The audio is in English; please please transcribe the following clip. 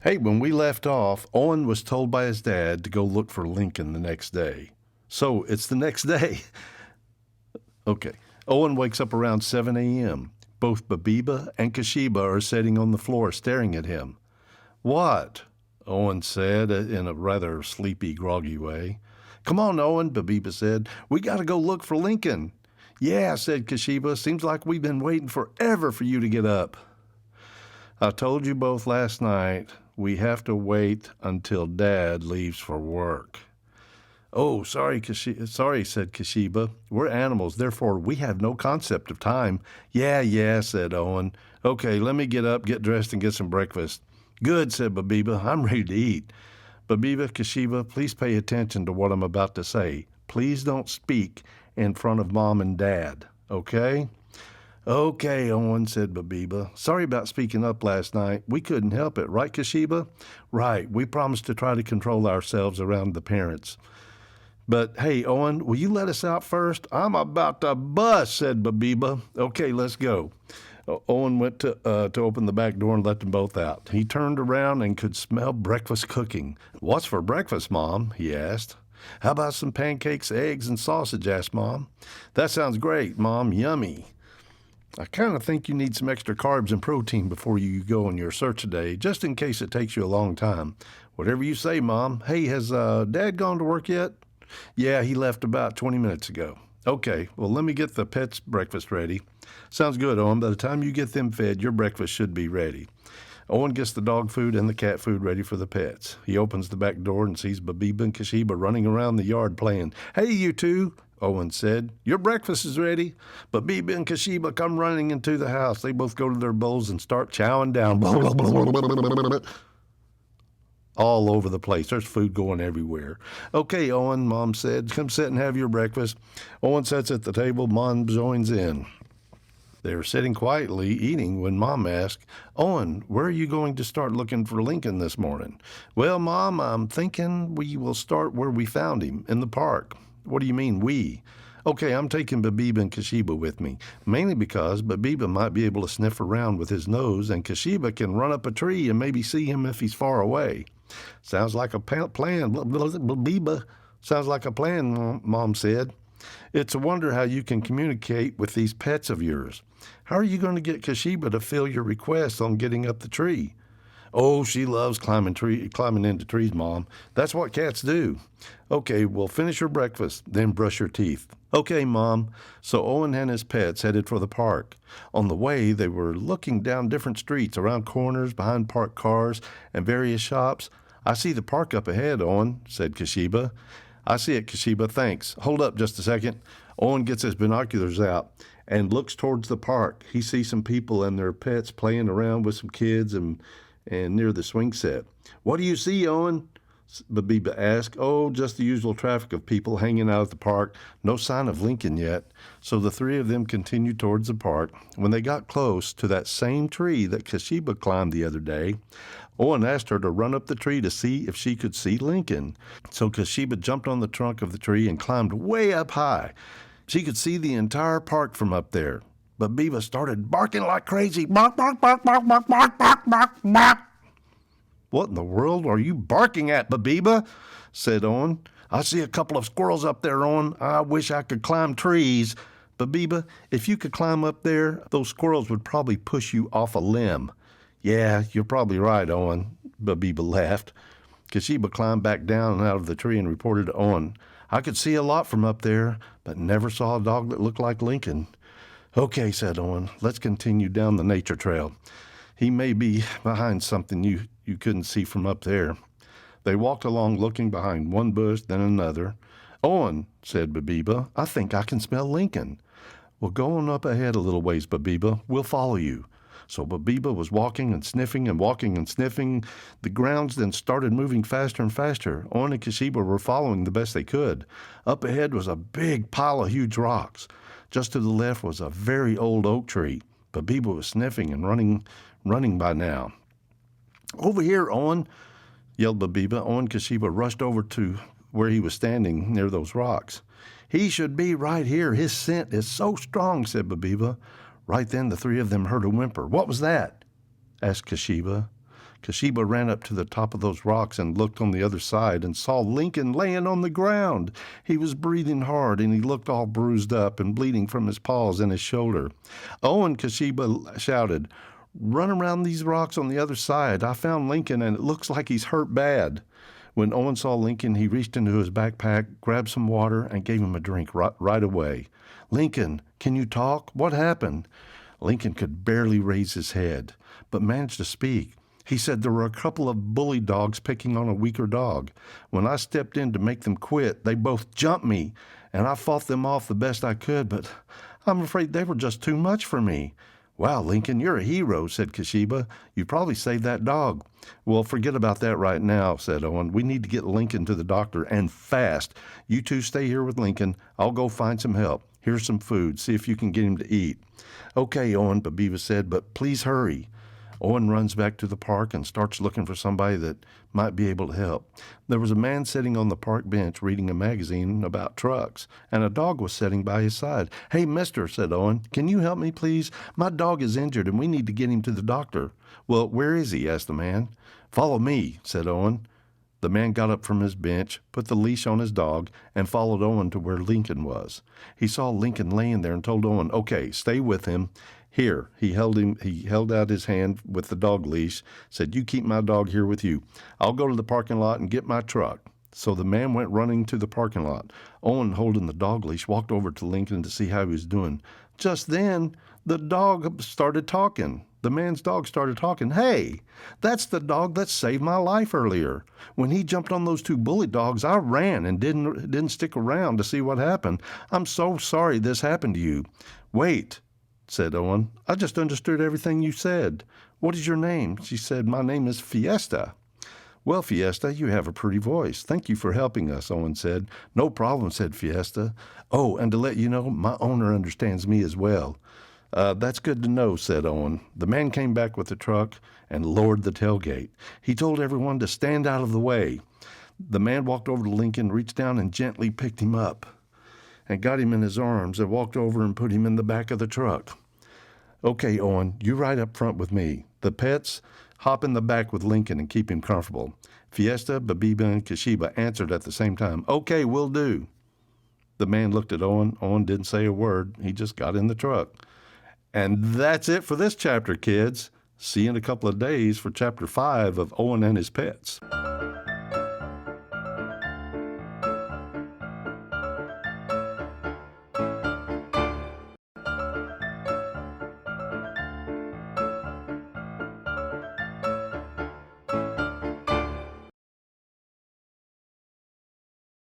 Hey, when we left off, Owen was told by his dad to go look for Lincoln the next day. So it's the next day. Okay. Owen wakes up around 7 a.m. Both Babiba and Kashiba are sitting on the floor staring at him. What? Owen said in a rather sleepy, groggy way. Come on, Owen, Babiba said. We got to go look for Lincoln. Yeah, said Kashiba. Seems like we've been waiting forever for you to get up. I told you both last night we have to wait until Dad leaves for work. Oh, sorry, sorry, said Kashiba. We're animals, therefore we have no concept of time. Yeah, said Owen. Okay, let me get up, get dressed, and get some breakfast. Good, said Babiba. I'm ready to eat. Babiba, Kashiba, please pay attention to what I'm about to say. Please don't speak in front of Mom and Dad, okay? Okay, Owen, said Babiba. Sorry about speaking up last night. We couldn't help it, right, Kashiba? Right, we promised to try to control ourselves around the parents. But hey, Owen, will you let us out first? I'm about to bust, said Babiba. Okay, let's go. Owen went to open the back door and let them both out. He turned around and could smell breakfast cooking. What's for breakfast, Mom? He asked. How about some pancakes, eggs, and sausage? Asked Mom. That sounds great, Mom. Yummy. I kind of think you need some extra carbs and protein before you go on your search today, just in case it takes you a long time. Whatever you say, Mom. Hey, has Dad gone to work yet? Yeah, he left about 20 minutes ago. Okay, well, let me get the pets' breakfast ready. Sounds good, Owen. By the time you get them fed, your breakfast should be ready. Owen gets the dog food and the cat food ready for the pets. He opens the back door and sees Babiba and Kashiba running around the yard playing. Hey, you two, Owen said. Your breakfast is ready. Babiba and Kashiba come running into the house. They both go to their bowls and start chowing down. All over the place. There's food going everywhere. Okay, Owen, Mom said. Come sit and have your breakfast. Owen sits at the table. Mom joins in. They were sitting quietly eating when Mom asked, Owen, where are you going to start looking for Lincoln this morning? Well, Mom, I'm thinking we will start where we found him, in the park. What do you mean, we? Okay, I'm taking Babiba and Kashiba with me, mainly because Babiba might be able to sniff around with his nose, and Kashiba can run up a tree and maybe see him if he's far away. Sounds like a plan. Babiba, sounds like a plan, Mom said. It's a wonder how you can communicate with these pets of yours. How are you going to get Kashiba to fill your request on getting up the tree? Oh, she loves climbing into trees, Mom. That's what cats do. Okay, well, finish your breakfast, then brush your teeth. Okay, Mom. So Owen and his pets headed for the park. On the way, they were looking down different streets, around corners, behind parked cars, and various shops. I see the park up ahead, Owen, said Kashiba. I see it, Kashiba, thanks. Hold up just a second. Owen gets his binoculars out and looks towards the park. He sees some people and their pets playing around with some kids and near the swing set. What do you see, Owen? Babiba asked. Oh, just the usual traffic of people hanging out at the park. No sign of Lincoln yet. So the three of them continued towards the park. When they got close to that same tree that Kashiba climbed the other day, Owen asked her to run up the tree to see if she could see Lincoln. So Kashiba jumped on the trunk of the tree and climbed way up high. She could see the entire park from up there. Babiba started barking like crazy. Bark, bark, bark, bark, bark, bark, bark, bark, bark. What in the world are you barking at, Babiba? Said Owen. I see a couple of squirrels up there, Owen. I wish I could climb trees. Babiba, if you could climb up there, those squirrels would probably push you off a limb. Yeah, you're probably right, Owen, Babiba laughed. Kashiba climbed back down out of the tree and reported to Owen. I could see a lot from up there, but never saw a dog that looked like Lincoln. Okay, said Owen, let's continue down the nature trail. He may be behind something you couldn't see from up there. They walked along looking behind one bush, then another. Owen, said Babiba, I think I can smell Lincoln. Well, go on up ahead a little ways, Babiba. We'll follow you. So Babiba was walking and sniffing and walking and sniffing. The grounds then started moving faster and faster. Owen and Kashiba were following the best they could. Up ahead was a big pile of huge rocks. Just to the left was a very old oak tree. Babiba was sniffing and running by now. Over here, Owen, yelled Babiba. Owen and Kashiba rushed over to where he was standing near those rocks. He should be right here. His scent is so strong, said Babiba. Right then the three of them heard a whimper. What was that? Asked Kashiba. Kashiba ran up to the top of those rocks and looked on the other side and saw Lincoln laying on the ground. He was breathing hard, and he looked all bruised up and bleeding from his paws and his shoulder. Owen, Kashiba shouted, "Run around these rocks on the other side. I found Lincoln, and it looks like he's hurt bad." When Owen saw Lincoln, he reached into his backpack, grabbed some water, and gave him a drink right away. "Lincoln, can you talk? What happened?" Lincoln could barely raise his head, but managed to speak. He said there were a couple of bully dogs picking on a weaker dog. When I stepped in to make them quit, they both jumped me, and I fought them off the best I could, but I'm afraid they were just too much for me. "Wow, Lincoln, you're a hero," said Kashiba. "You probably saved that dog." "Well, forget about that right now," said Owen. "We need to get Lincoln to the doctor, and fast. You two stay here with Lincoln. I'll go find some help. Here's some food. See if you can get him to eat." "Okay, Owen," Babiba said, "but please hurry." Owen runs back to the park and starts looking for somebody that might be able to help. There was a man sitting on the park bench reading a magazine about trucks, and a dog was sitting by his side. "Hey, mister," said Owen, "can you help me, please? My dog is injured, and we need to get him to the doctor." "Well, where is he?" asked the man. "Follow me," said Owen. The man got up from his bench, put the leash on his dog, and followed Owen to where Lincoln was. He saw Lincoln laying there and told Owen, "Okay, stay with him. Here." He held out his hand with the dog leash, said, "You keep my dog here with you. I'll go to the parking lot and get my truck." So the man went running to the parking lot. Owen, holding the dog leash, walked over to Lincoln to see how he was doing. Just then, the dog started talking. The man's dog started talking. "Hey, that's the dog that saved my life earlier. When he jumped on those two bully dogs, I ran and didn't stick around to see what happened. I'm so sorry this happened to you." "Wait," said Owen. "I just understood everything you said. What is your name?" She said, "My name is Fiesta." "Well, Fiesta, you have a pretty voice. Thank you for helping us," Owen said. "No problem," said Fiesta. "Oh, and to let you know, my owner understands me as well." That's good to know," said Owen. The man came back with the truck and lowered the tailgate. He told everyone to stand out of the way. The man walked over to Lincoln, reached down and gently picked him up and got him in his arms and walked over and put him in the back of the truck. "Okay, Owen, you ride up front with me. The pets, hop in the back with Lincoln and keep him comfortable." Fiesta, Babiba, and Kashiba answered at the same time. "Okay, will do." The man looked at Owen. Owen didn't say a word. He just got in the truck. And that's it for this chapter, kids. See you in a couple of days for chapter 5 of Owen and His Pets.